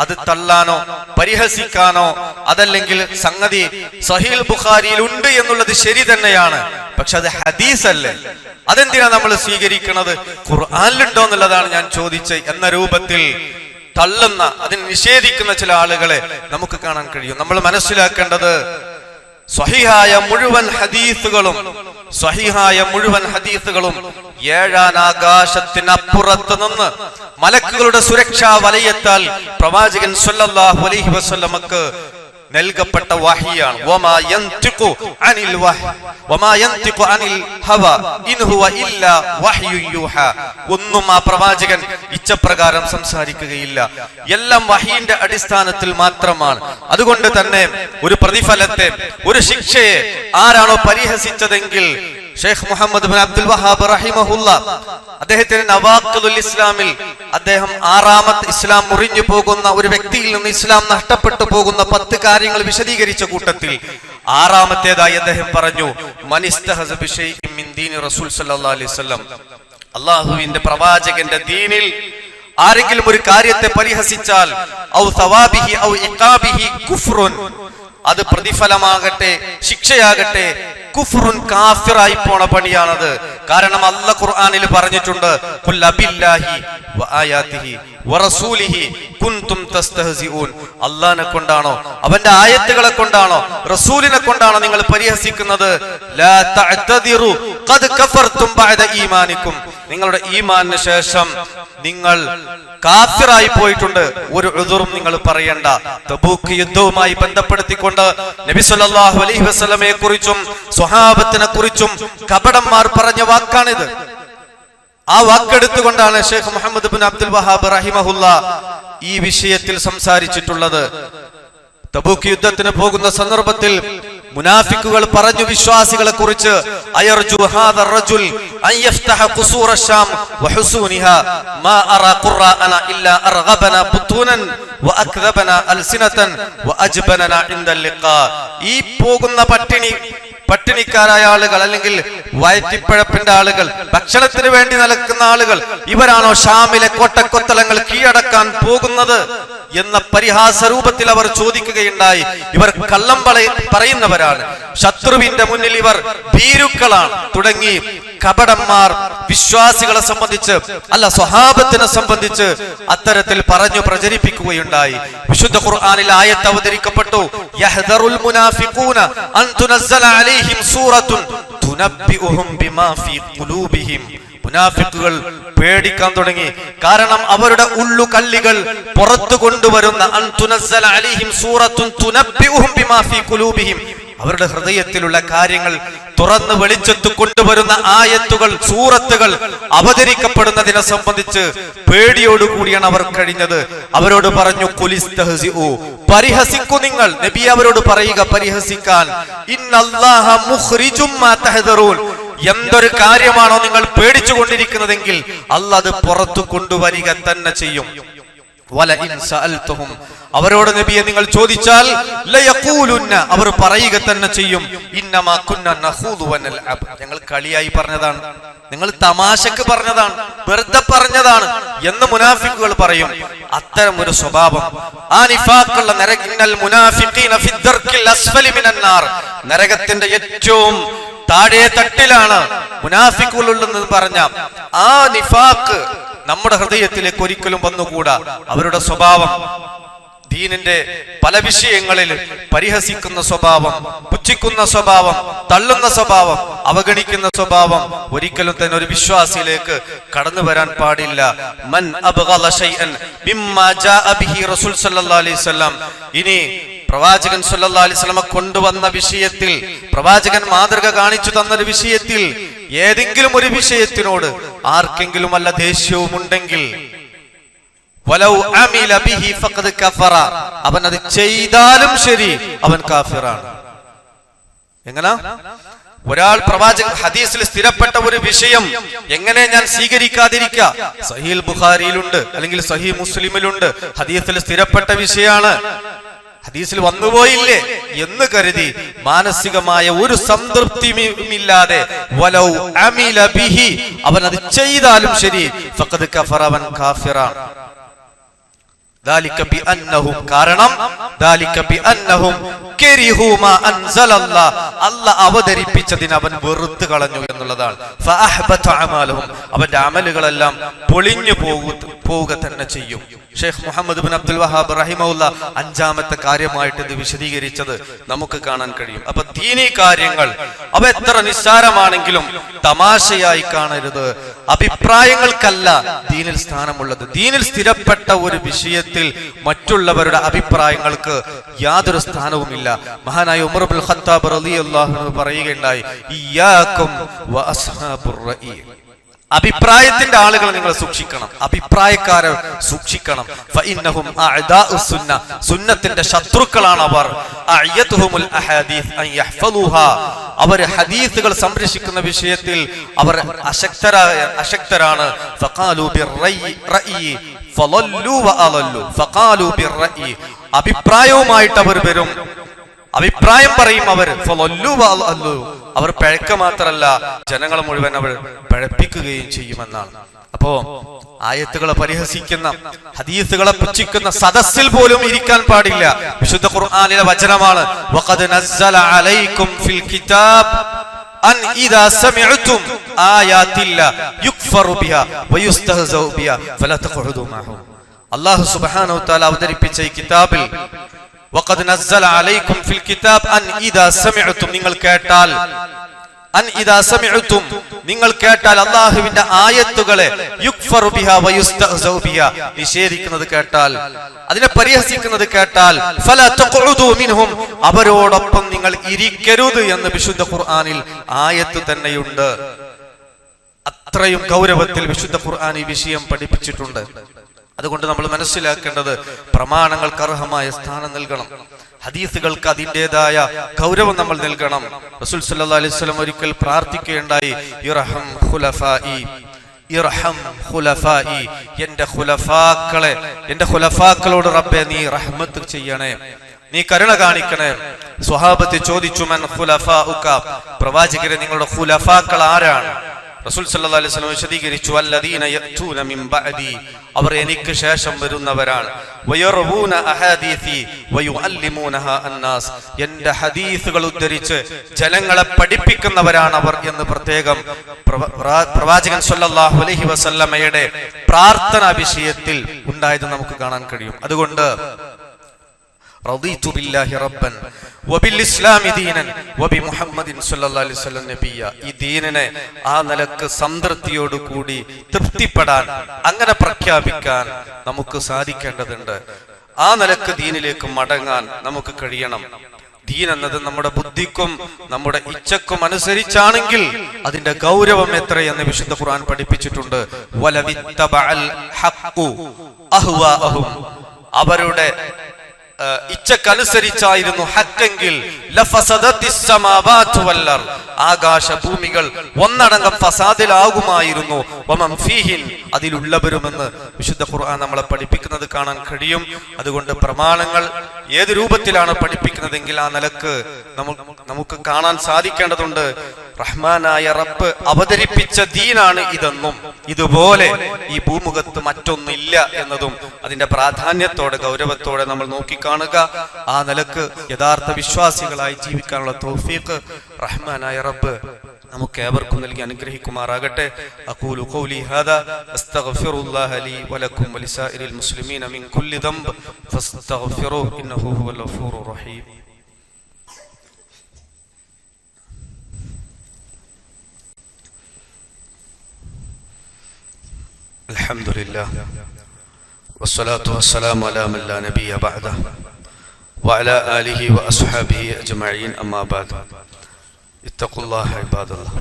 അത് തള്ളാനോ പരിഹസിക്കാനോ, അതല്ലെങ്കിൽ സംഗതി സഹീഹ് ബുഖാരിയിൽ ഉണ്ട് എന്നുള്ളത് ശരി തന്നെയാണ്, പക്ഷെ അത് ഹദീസ് അല്ലേ, അതെന്തിനാ നമ്മൾ സ്വീകരിക്കുന്നത്? ഖുർആനിലുണ്ടോ എന്നുള്ളതാണ് ഞാൻ ചോദിച്ചത് എന്ന രൂപത്തിൽ തള്ളുന്ന, അതിന് നിഷേധിക്കുന്ന ചില ആളുകളെ നമുക്ക് കാണാൻ കഴിയും. നമ്മൾ മനസ്സിലാക്കേണ്ടത് സ്വഹീഹായ മുഴുവൻ ഹദീസുകളും ഏഴാനാകാശത്തിനപ്പുറത്ത് നിന്ന് മലക്കുകളുടെ സുരക്ഷാ വലയത്താൽ പ്രവാചകൻ സല്ലല്ലാഹു അലൈഹി വസല്ലമക്ക് നൽകപ്പെട്ട വഹിയാണ്. വമാ യന്തിഖു അനിൽ വഹ് വമാ യന്തിഖു അനിൽ ഹവ ഇൻ ഹുവ ഇല്ലാ വഹ്യു യൂഹാ. ഒന്നും ആ പ്രവാചകൻ ഇച്ഛപ്രകാരം സംസാരിക്കുകയില്ല, എല്ലാം വഹിയുടെ അടിസ്ഥാനത്തിൽ മാത്രമാണ്. അതുകൊണ്ട് തന്നെ ഒരു പ്രതിഫലത്തെ, ഒരു ശിക്ഷയെ ആരാണോ പരിഹസിച്ചതെങ്കിൽ ഷെയ്ഖ് മുഹമ്മദ് ബിൻ അബ്ദുൽ വഹാബ് റഹിമഹുല്ല അദ്ദേഹത്തിന്റെ നവാഖിദുൽ ഇസ്ലാമിൽ അദ്ദേഹം ആറാമത്തെ ഇസ്ലാം മുറിഞ്ഞു പോകുന്ന ഒരു വ്യക്തിയിൽ നിന്ന് ഇസ്ലാം നഷ്ടപ്പെട്ടു പോകുന്ന 10 കാര്യങ്ങൾ വിശദീകരിച്ച കൂട്ടത്തിൽ ആറാമത്തേതായി അദ്ദേഹം പറഞ്ഞു, മനിസ്തഹസ ബിശൈഇൻ മിൻ ദീനി റസൂൽ സല്ലല്ലാഹു അലൈഹി വസല്ലം. അല്ലാഹുവിന്റെ പ്രവാചകന്റെ ദീനിൽ ആരെങ്കിലും ഒരു കാര്യത്തെ പരിഹസിച്ചാൽ ഔ സവാബിഹി ഔ ഇഖാബിഹി കുഫ്റുൻ, അത് പ്രതിഫലമാകട്ടെ ശിക്ഷയാകട്ടെ കുഫ്റുൻ കാഫിറായി പോണ പണിയാണത്. കാരണം അല്ലാഹ് ഖുർആനിൽ പറഞ്ഞിട്ടുണ്ട്, ഖുൽ അബില്ലാഹി വആയാതിഹി വറസൂലിഹി കുൻതും തസ്തഹസിഊൻ. അല്ലാഹനെ കൊണ്ടാണോ അവന്റെ ആയത്തുകളെ കൊണ്ടാണോ റസൂലിനെ കൊണ്ടാണോ നിങ്ങൾ പരിഹസിക്കുന്നത്? ലാ തഅ്തദിറു ഖദ് കഫർതും ബഅദ ഈമാനിക്കും. നിങ്ങളുടെ ഈമാനിന് ശേഷം നിങ്ങൾ കാഫിറായി പോയിട്ടുണ്ട്, ഒരു ഉദുറും നിങ്ങൾ പറയണ്ട. തബൂക്ക് യുദ്ധവുമായി ബന്ധപ്പെടുത്തിക്കൊണ്ട് നബി സല്ലല്ലാഹു അലൈഹി വസല്ലമയെ കുറിച്ചും സ്വഹാബത്തിനെ കുറിച്ചും കപടന്മാർ പറഞ്ഞ വാക്കാണിത്. ആ വാക്കെടുത്തുകൊണ്ടാണ് ഷെയ്ഖ് മുഹമ്മദ് ബിൻ അബ്ദുൽ വഹാബ് റഹിമഹുല്ല ഈ വിഷയത്തിൽ സംസാരിച്ചിട്ടുള്ളത്. തബൂക്ക് യുദ്ധത്തിന് പോകുന്ന സന്ദർഭത്തിൽ മുനാഫിക്കുകൾ പറഞ്ഞു വിശ്വാസികളെ കുറിച്ച്, അയർജു ഹാദർ റജുൽ അൻ യഫ്തഹ ഖുസൂറ ശാം വഹുസൂനിഹാ മാ അറാ ഖുർആന ഇല്ലാ അർഗബന ബുതൂനൻ വഅക്ദബന അൽസിനതൻ വഅജ്ബനന ഇൻദൽ ലിഖാ. ഈ പോകുന്ന പട്ടിണിക്കാരായ ആളുകൾ, അല്ലെങ്കിൽ വയറ്റിപ്പഴപ്പിന്റെ ആളുകൾ, ഭക്ഷണത്തിന് വേണ്ടി നിലക്കുന്ന ആളുകൾ, ഇവരാണോ ഷാമിലെ കോട്ടക്കൊത്തളങ്ങൾ കീഴടക്കാൻ പോകുന്നത് എന്ന പരിഹാസ രൂപത്തിൽ അവർ ചോദിക്കുകയുണ്ടായി. ഇവർ കള്ളം പറയുന്നവരാണ്, ശത്രുവിന്റെ മുന്നിൽ ഇവർ ഭീരുക്കളാണ് തുടങ്ങി കപടന്മാർ വിശ്വാസികളെ സംബന്ധിച്ച്, അല്ല സ്വഹാബത്തിനെ സംബന്ധിച്ച് അത്തരത്തിൽ പറഞ്ഞു പ്രചരിപ്പിക്കുകയുണ്ടായി. വിശുദ്ധ ഖുർആനിൽ ആയത്ത് അവതരിക്കപ്പെട്ടു, യഹ്ദറുൽ മുനാഫിഖൂന അൻ തുനസ്സല അലൈഹിം സൂറത്തുൻ തുനബ്ബിഉഹും ബിമാ ഫീ ഖുലൂബിഹിം. മുനാഫിക്കുകൾ പേടിക്കാൻ തുടങ്ങി, കാരണം അവരുടെ ഉള്ളുകള്ളികൾ പുറത്തു കൊണ്ടുവരുന്ന അൻ തുനസ്സല അലൈഹിം സൂറത്തുൻ തുനബ്ബിഉഹും ബിമാ ഫീ ഖുലൂബിഹിം, അവരുടെ ഹൃദയത്തിലുള്ള കാര്യങ്ങൾ തുറന്ന് വെളിച്ചത്ത് കൊണ്ടുവരുന്ന ആയത്തുകൾ, സൂറത്തുകൾ അവതരിക്കപ്പെടുന്നതിനെ സംബന്ധിച്ച് പേടിയോടുകൂടിയാണ് അവർ കഴിഞ്ഞത്. അവരോട് പറഞ്ഞു, ഖുലിസ്തഹ്സിഉ, പരിഹസിക്കൂ നിങ്ങൾ. നബി അവരോട് പറയുക പരിഹസിക്കാൻ. ഇന്നല്ലാഹ മുഖ്രിജും മാ തഹ്ദറൂൻ, എന്തൊരു കാര്യമാണോ നിങ്ങൾ പേടിച്ചുകൊണ്ടിരിക്കുന്നതെങ്കിൽ അല്ലാഹ് അത് പുറത്തു കൊണ്ടുവരിക തന്നെ ചെയ്യും. അവരോട് നബിയെ നിങ്ങൾ ചോദിച്ചാൽ അവർ പറയുക തന്നെ ചെയ്യും, ഇന്നമാ കുന്ന നഖൂദു വനൽഅബ്, ഞങ്ങൾ കളിയായി പറഞ്ഞതാണ്, നിങ്ങൾ തമാശക്ക് പറഞ്ഞതാണ്, വെറുതെ പറഞ്ഞതാണ് എന്ന് മുനാഫിക്കുകൾ പറയും. അത്തരം ഒരു സ്വഭാവം ആ നിഫാഖുള്ള നരകത്തിന്റെ ഏറ്റവും താഴെ തട്ടിലാണ് മുനാഫിക്കുകളുള്ളതെന്ന് പറഞ്ഞ ആ നിഫാഖ് നമ്മുടെ ഹൃദയത്തിലേക്ക് ഒരിക്കലും വന്നുകൂടാ. അവരുടെ സ്വഭാവം ദീനിന്റെ പല വിഷയങ്ങളിൽ പരിഹസിക്കുന്ന സ്വഭാവം, പുച്ഛിക്കുന്ന സ്വഭാവം, തള്ളുന്ന സ്വഭാവം, അവഗണിക്കുന്ന സ്വഭാവം ഒരിക്കലും തന്നെ ഒരു വിശ്വാസിയിലേക്ക് കടന്നു വരാൻ പാടില്ല. മൻ അബ്ഗള ശൈഅൻ മിമ്മാ ജാഅ ബിഹി റസൂൽ സല്ലല്ലാഹു അലൈഹി വസല്ലം. ഇനി പ്രവാചകൻ സല്ലല്ലാഹു അലൈഹി വസല്ലം കൊണ്ടുവന്ന വിഷയത്തിൽ, പ്രവാചകൻ മാതൃക കാണിച്ചു തന്നൊരു വിഷയത്തിൽ, ഏതെങ്കിലും ഒരു വിഷയത്തിനോട് ആർക്കെങ്കിലും വല്ല ദേഷ്യവും ഉണ്ടെങ്കിൽ വലൗ അമില ബിഹി ഫഖദ് കഫറ, അവൻ അത് ചെയ്താലും ശരി അവൻ കാഫിറാണ്. എങ്ങനെ ഒരാൾ പ്രവാചക ഹദീസിൽ സ്ഥിരപ്പെട്ട ഒരു വിഷയം എങ്ങനെ ഞാൻ സ്വീകരിക്കാതിരിക്കുക? സഹീഹ് ബുഖാരിയിലുണ്ട്, അല്ലെങ്കിൽ സഹീഹ് മുസ്ലിമിലുണ്ട്, ഹദീസിൽ സ്ഥിരപ്പെട്ട വിഷയമാണ്, ഹദീസിൽ വന്നുപോയില്ലേ എന്ന് കരുതി മാനസികമായ ഒരു സംതൃപ്തിയുമില്ലാതെ വലൗ അമില ബിഹി, അവൻ അത് ചെയ്താലും ശരി ഫഖദ് കഫറ, അവൻ കാഫിറാണ്. കാരണം അല്ലാഹ് അവതരിപ്പിച്ചതിന് അവൻ വെറുത്തു കളഞ്ഞു എന്നുള്ളതാണ്. അവന്റെ അമലുകളെല്ലാം പൊളിഞ്ഞു പോകും. പോവുക തന്നെ ചെയ്യും. ഷെയ്ഖ് മുഹമ്മദ് ബിൻ അബ്ദുൽ വഹാബ് റഹിമഹുല്ല അഞ്ചാമത്തെ കാര്യമായിട്ട് ഇത് വിശദീകരിച്ചത് നമുക്ക് കാണാൻ കഴിയും. അപ്പൊ ദീനീ കാര്യങ്ങൾ അവ എത്ര നിസ്സാരമാണെങ്കിലും തമാശയായി കാണരുത്. അഭിപ്രായങ്ങൾക്കല്ല ദീനിൽ സ്ഥാനമുള്ളത്. ദീനിൽ സ്ഥിരപ്പെട്ട ഒരു വിഷയത്തിൽ മറ്റുള്ളവരുടെ അഭിപ്രായങ്ങൾക്ക് യാതൊരു സ്ഥാനവുമില്ല. മഹാനായ ഉമർ ഇബ്നുൽ ഖത്താബ് റളിയല്ലാഹു അൻഹു പറയുകയുണ്ടായി, ഇയ്യാകും വഅസ്ഹാബുർ റഈ, അഭിപ്രായത്തിന്റെ ആളുകൾ നിങ്ങൾ സൂക്ഷിക്കണം, അഭിപ്രായക്കാരെ സൂക്ഷിക്കണം. ഫഇന്നഹും അഅദാഉസ് സുന്ന, സുന്നത്തിന്റെ ശത്രുക്കളാണ് അവർ. അയതുഹുൽ അഹാദീസ് അൻ യഹ്ഫളുഹാ, അവർ ഹദീസുകൾ സംരക്ഷിക്കുന്ന വിഷയത്തിൽ അവർ അശക്തരാണ്. ഫഖാലു ബിർറഈ ഫളല്ലു വഅളല്ലു, ഫഖാലു ബിർറഈ, അഭിപ്രായവുമായിട്ട് അവർ വരും, അഭിപ്രായം പറയും അവർ. ഫളല്ലു വഅളല്ലു, അവർ പഴക്ക മാത്രല്ല ജനങ്ങളെ മുഴുവൻ അവർ പഴപ്പിക്കുകയും ചെയ്യുമെന്നാണ്. അപ്പോ ആയത്തുകളെ പരിഹസിക്കുന്ന, ഹദീസുകളെ പുച്ഛിക്കുന്ന സദസ്സിൽ പോലും ഇരിക്കാൻ പാടില്ല. വിശുദ്ധ ഖുർആനിലെ വചനമാണ്, വഖദ് നസ്സല അലൈക്കും ഫിൽ കിതാബ് അൻ ഇദാ സമിഅതും ആയാതില്ലാ യുക്ഫറു ബിഹാ വയുസ്തഹ്സഉ ബിഹാ ഫലാ തഖഉദു മഅഹും. അല്ലാഹു സുബ്ഹാനഹു വ തആല അവതരിപ്പിച്ച ഈ കിതാബിൽ വഖദ് നസ്സല അലൈക്കും ഫിൽ കിതാബ് അൻ ഇദാ സമിഅതും, നിങ്ങൾ കേട്ടാൽ, അൻ ഇദാ സമിഅതും, നിങ്ങൾ കേട്ടാൽ അല്ലാഹുവിന്റെ ആയത്തുകളെ, യുക്ഫറു ബിഹാ വയുസ്തഹ്സഉ ബിഹാ, നിഷേധിക്കുന്നത് കേട്ടാൽ, അതിനെ പരിഹസിക്കുന്നത് കേട്ടാൽ, ഫലാ തഖഉദു മിൻഹും, അവരോടൊപ്പം നിങ്ങൾ ഇരിക്കരുത് എന്ന് വിശുദ്ധ ഖുർആനിൽ ആയത്ത് തന്നെയുണ്ട്. അത്രയും ഗൗരവത്തിൽ വിശുദ്ധ ഖുർആൻ ഈ വിഷയം പഠിപ്പിച്ചിട്ടുണ്ട്. അതുകൊണ്ട് നമ്മൾ മനസ്സിലാക്കേണ്ടത് പ്രമാണങ്ങൾക്ക് അർഹമായ സ്ഥാനം നൽകണം, ഹദീസുകൾക്ക് അതിൻ്റെതായ ഗൗരവം നമ്മൾ നൽകണം. റസൂൽ സല്ലല്ലാഹു അലൈഹി വസല്ലം ഒരിക്കൽ പ്രാർത്ഥിക്കുകയുണ്ടായി, ഇർഹം ഖുലഫാഇ, ഇർഹം ഖുലഫാഇ, എൻ്റെ ഖുലഫാക്കളെ, എൻ്റെ ഖുലഫാക്കളോട് റബ്ബേ നീ റഹ്മത്ത് ചെയ്യണേ, നീ കരുണ കാണിക്കണേ. സ്വഹാബത്ത് ചോദിച്ചു, മൻ ഖുലഫാഉക, പ്രവാചകരെ നിങ്ങളുടെ ഖുലഫാക്കൾ ആരാണ്? റസൂൽ സല്ലല്ലാഹു അലൈഹി വസല്ലം വിശദീകരിച്ചു, അല്ലദീന യഅതൂന മിൻ ബഅദി, അവർ എനിക്ക് ശേഷം വരുന്നവരാണ്. വയറൂന അഹാദീസി വയുഅല്ലിമൂനഹാ അന്നാസ്, എൻ്റെ ഹദീസുകൾ ഉദ്ധരിച്ച് ജനങ്ങളെ പഠിപ്പിക്കുന്നവരാണ് അവർ എന്ന് പ്രത്യേകം പ്രവാചകൻ സല്ലല്ലാഹു അലൈഹി വസല്ലമയുടെ പ്രാർത്ഥനാ വിഷയത്തിൽ ഉണ്ടായത് നമുക്ക് കാണാൻ കഴിയും. അതുകൊണ്ട് റദീതു ബില്ലാഹി റബ്ബൻ വബിൽ ഇസ്ലാമി ദീനൻ വബി മുഹമ്മദിൻ സല്ലല്ലാഹു അലൈഹി വസല്ലം നബിയ, ഈ ദീനിനെ ആ നിലക്ക് സംതൃപ്തിയോട് കൂടി തൃപ്തിപ്പെടാൻ, അങ്ങനെ പ്രഖ്യാപിക്കാൻ നമുക്ക് സാധിക്കേണ്ടതുണ്ട്. ആ നിലക്ക് ദീനിലേക്ക് മടങ്ങാൻ നമുക്ക് കഴിയണം. ദീൻ എന്നത് നമ്മുടെ ബുദ്ധിക്കും നമ്മുടെ ഇച്ഛക്കും അനുസരിച്ചാണെങ്കിൽ അതിന്റെ ഗൗരവം എത്രയെന്ന് വിശുദ്ധ ഖുർആൻ പഠിപ്പിച്ചിട്ടുണ്ട്. വലവിത്തബഅൽ ഹഖ്ഖു അഹ്വാഅഹും, അവരുടെ ഇച്ഛക്കനുസരിച്ചായിരുന്നു ഹക്കെങ്കിൽ ലഫസദത്തിസ് സമാവാതു വൽ അർദ്, ആകാശ ഭൂമികൾ ഒന്നടങ്കം ഫസാദിലാകുമായിരുന്നു. വമൻ ഫീഹിൻ, അതിലുള്ളവരുമെന്ന് വിശുദ്ധ ഖുർആൻ നമ്മളെ പഠിപ്പിക്കുന്നത് കാണാൻ കഴിയും. അതുകൊണ്ട് പ്രമാണങ്ങൾ ഏത് രൂപത്തിലാണ് പഠിപ്പിക്കുന്നതെങ്കിൽ ആ നിലക്ക് നമുക്ക് കാണാൻ സാധിക്കേണ്ടതുണ്ട്. റഹ്മാനായ റബ്ബ് അവതരിപ്പിച്ച ദീനാണ് ഇതെന്നും ഇതുപോലെ ഈ ഭൂമുഖത്ത് മറ്റൊന്നില്ല എന്നതും അതിന്റെ പ്രാധാന്യത്തോടെ ഗൗരവത്തോടെ നമ്മൾ നോക്കിക്കാണുക. ആ നിലക്ക് യഥാർത്ഥ വിശ്വാസികളായി ജീവിക്കാനുള്ള തൗഫീഖ് റഹ്മാനായ റബ്ബ് നമുക്ക് ഏവർക്കും നൽകി അനുഗ്രഹിക്കുമാറാകട്ടെ. അഖൂലു ഖൗലി ഹാദാ അസ്തഗ്ഫിറുല്ലാഹ ലീ വലക്കും വലിസാഇരിൽ മുസ്ലിമീന മിൻ കുല്ലി ദംബ് ഫസ്തഗ്ഫിറുഹു ഇന്നഹു ഹുവൽ ഗഫൂറുർ റഹീം. അൽഹംദുലില്ലാഹ് വസ്സലാത്തു വസ്സലാമു അലാ മൻ ലാ നബിയ ബഅദഹു വഅലാ ആലിഹി വഅസ്ഹാബിഹി അജ്മഈൻ, അമ്മാ ബഅദ്. ഇത്തഖുല്ലാഹ ഇബാദല്ലാഹ്,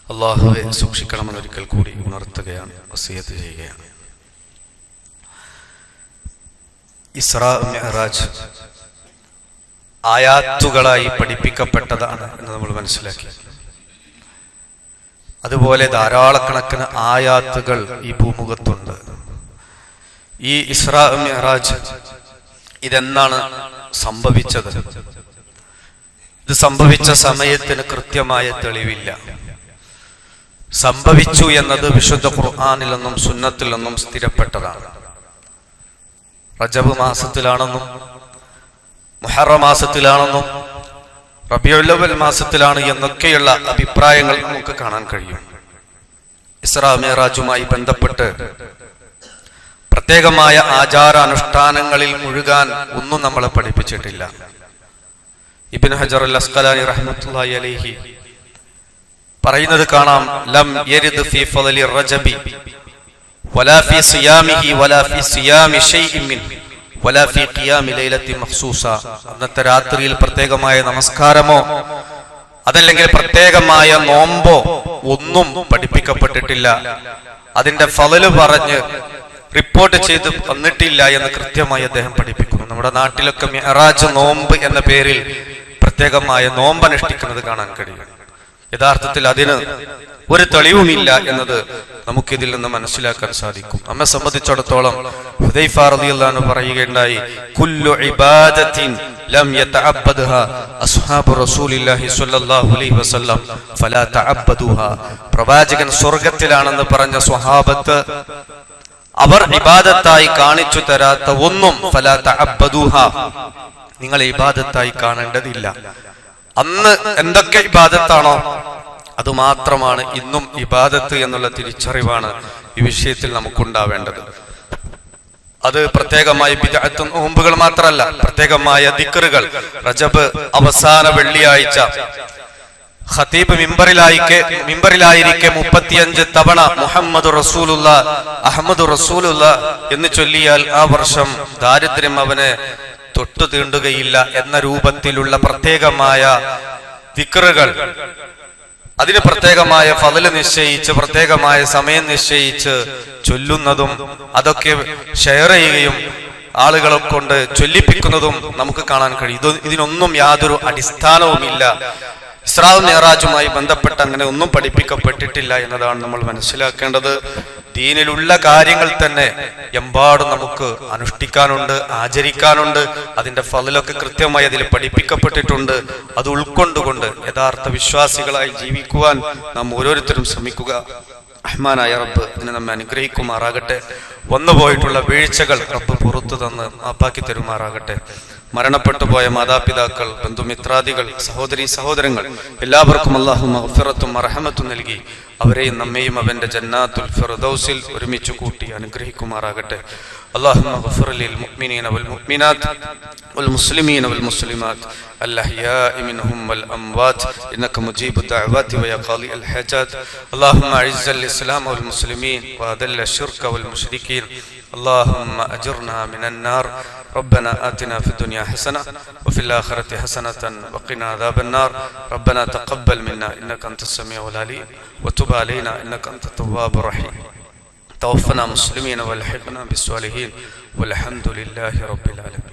അല്ലാഹുവെ സൂക്ഷിക്കണമെന്ന് ഒരിക്കൽ കൂടി ഉണർത്തുകയാണ്, വസിയത്ത് ചെയ്യുകയാണ്. ഇസ്രാ മിഅ്റാജ് ആയാത്തുകളായി പഠിപ്പിക്കപ്പെട്ടതാണ് എന്ന് നമ്മൾ മനസ്സിലാക്കി. അതുപോലെ ധാരാളക്കണക്കിന് ആയാത്തുകൾ ഈ ഭൂമുഖത്തുണ്ട്. ഈ ഇസ്രാ മിഅ്റാജ് ഇതെന്നാണ് സംഭവിച്ചത്? ഇത് സംഭവിച്ച സമയത്തിന് കൃത്യമായ തെളിവില്ല. സംഭവിച്ചു എന്നത് വിശുദ്ധ ഖുർആനിൽ നിന്നും സുന്നത്തിൽ നിന്നും സ്ഥിരപ്പെട്ടതാണ്. റജബ് മാസത്തിലാണെന്നും മുഹറം മാസത്തിലാണെന്നും റബീഉൽ അവ്വൽ മാസത്തിലാണ് എന്നൊക്കെയുള്ള അഭിപ്രായങ്ങൾ നമുക്ക് കാണാൻ കഴിയും. ഇസ്രാ മിഅ്റാജുമായി ബന്ധപ്പെട്ട് പ്രത്യേകമായ ആചാരാനുഷ്ഠാനങ്ങളിൽ മുഴുകാൻ ഒന്നും നമ്മളെ പഠിപ്പിച്ചിട്ടില്ല. ഇബ്നു ഹജർ അൽ അസ്ഖലാനി റഹ്മത്തുള്ളാഹി അലൈഹി പറയുന്നത് കാണാം, ലം യരിദ് ഫീ ഫളലി റജബി വലാ ഫീ സിയാമിഹി വലാ ഫീ സിയാമി ശൈഇൻ മിൻ വലാ ഫീ ഖിയാമി ലൈലത്തി മഖ്സൂസ. അന്നത്തെ രാത്രിയിൽ പ്രത്യേകമായ നമസ്കാരമോ അതല്ലെങ്കിൽ പ്രത്യേകമായ നോമ്പോ ഒന്നും പഠിപ്പിക്കപ്പെട്ടിട്ടില്ല. അതിന്റെ ഫളല് പറഞ്ഞ് റിപ്പോർട്ട് ചെയ്ത് വന്നിട്ടില്ല എന്ന് കൃത്യമായി അദ്ദേഹം പഠിപ്പിക്കുന്നു. നമ്മുടെ നാട്ടിലൊക്കെ മിഅ്റാജ് നോമ്പ് എന്ന പേരിൽ പ്രത്യേകമായ നോമ്പ് അനുഷ്ഠിക്കുന്നത് കാണാൻ കഴിയും. യഥാർത്ഥത്തിൽ അതിന് ഒരു തെളിവുമില്ല എന്നത് നമുക്കിതിൽ നിന്ന് മനസ്സിലാക്കാൻ സാധിക്കും. നമ്മെ സംബന്ധിച്ചിടത്തോളം ഹുദൈഫ റളിയല്ലാഹു അൻഹു പറയുകയുണ്ടായി, കുല്ലു ഇബാദത്തിൻ ലം യതഅബ്ബദ്ഹാ അസ്ഹാബു റസൂലില്ലാഹി സ്വല്ലല്ലാഹു അലൈഹി വസല്ലം ഫലാ തഅബ്ബദുഹാ. പ്രവാചകൻ സ്വർഗ്ഗത്തിലാണെന്ന് പറഞ്ഞ സ്വഹാബത്ത് അവർ ഇബാദത്തായി കാണിച്ചു തരാത്ത ഒന്നും ഫലാ തഅബ്ബദുഹാ, നിങ്ങൾ ഇബാദത്തായി കാണേണ്ടതില്ല. അന്ന് എന്തൊക്കെ ഇബാദത്താണോ അതുമാത്രമാണ് ഇന്നും ഇബാദത്ത് എന്നുള്ള തിരിച്ചറിവാണ് ഈ വിഷയത്തിൽ നമുക്കുണ്ടാവേണ്ടത്. അത് പ്രത്യേകമായി ബിദ്അത്തും നോമ്പുകൾ മാത്രമല്ല, പ്രത്യേകമായ ദിക്റുകൾ. റജബ് അവസാന വെള്ളിയാഴ്ച ഖതീബ് മിമ്പറിലായിരിക്കെ 35 തവണ മുഹമ്മദ് റസൂലുള്ള അഹമ്മദ് റസൂലുള്ള എന്ന് ചൊല്ലിയാൽ ആ വർഷം ദാരിദ്ര്യം അവനെ തൊട്ടു തീണ്ടുകയില്ല എന്ന രൂപത്തിലുള്ള പ്രത്യേകമായ ദിക്റുകൾ, അതിന് പ്രത്യേകമായ ഫളല് നിശ്ചയിച്ച് പ്രത്യേകമായ സമയം നിശ്ചയിച്ച് ചൊല്ലുന്നതും അതൊക്കെ ഷെയർ ചെയ്യുകയും ആളുകളെ കൊണ്ട് ചൊല്ലിപ്പിക്കുന്നതും നമുക്ക് കാണാൻ കഴിയും. ഇതിനൊന്നും യാതൊരു അടിസ്ഥാനവുമില്ല. ഇസ്രാ മിഅ്റാജുമായി ബന്ധപ്പെട്ട് അങ്ങനെ ഒന്നും പഠിപ്പിക്കപ്പെട്ടിട്ടില്ല എന്നതാണ് നമ്മൾ മനസ്സിലാക്കേണ്ടത്. ദീനിലുള്ള കാര്യങ്ങൾ തന്നെ എമ്പാടും നമുക്ക് അനുഷ്ഠിക്കാനുണ്ട്, ആചരിക്കാനുണ്ട്. അതിന്റെ ഫളലൊക്കെ കൃത്യമായി അതിൽ പഠിപ്പിക്കപ്പെട്ടിട്ടുണ്ട്. അത് ഉൾക്കൊണ്ടുകൊണ്ട് യഥാർത്ഥ വിശ്വാസികളായി ജീവിക്കുവാൻ നാം ഓരോരുത്തരും ശ്രമിക്കുക. റഹ്മാനായ റബ്ബ് ഇതിനെ നമ്മെ അനുഗ്രഹിക്കുമാറാകട്ടെ. വന്നുപോയിട്ടുള്ള വീഴ്ചകൾ റബ്ബ് പുറത്തു തന്ന് മാപ്പാക്കി തരുമാറാകട്ടെ. മരണപ്പെട്ടു പോയ മാതാപിതാക്കൾ, ബന്ധുമിത്രാദികൾ, സഹോദരീ സഹോദരങ്ങൾ എല്ലാവർക്കും അല്ലാഹു മഗ്ഫിറത്തും മർഹമത്തും നൽകി അവരെയും നമ്മെയും അവന്റെ ജന്നാത്തുൽ ഫിർദൗസിൽ ഒരുമിച്ച് കൂട്ടി അനുഗ്രഹിക്കുമാറാകട്ടെ. اللهم اغفر للمؤمنين والمؤمنات والمسلمين والمسلمات الأحياء منهم والأموات إنك مجيب الدعوات ويا قاضي الحاجات. اللهم أعز الإسلام والمسلمين وأذل الشرك والمشركين. اللهم أجرنا من النار. ربنا آتنا في الدنيا حسنة وفي الآخرة حسنة وقنا عذاب النار. ربنا تقبل منا إنك أنت السميع العليم وتب علينا إنك أنت التواب الرحيم. توفنا مسلمين والحقنا بالصالحين والحمد لله رب العالمين.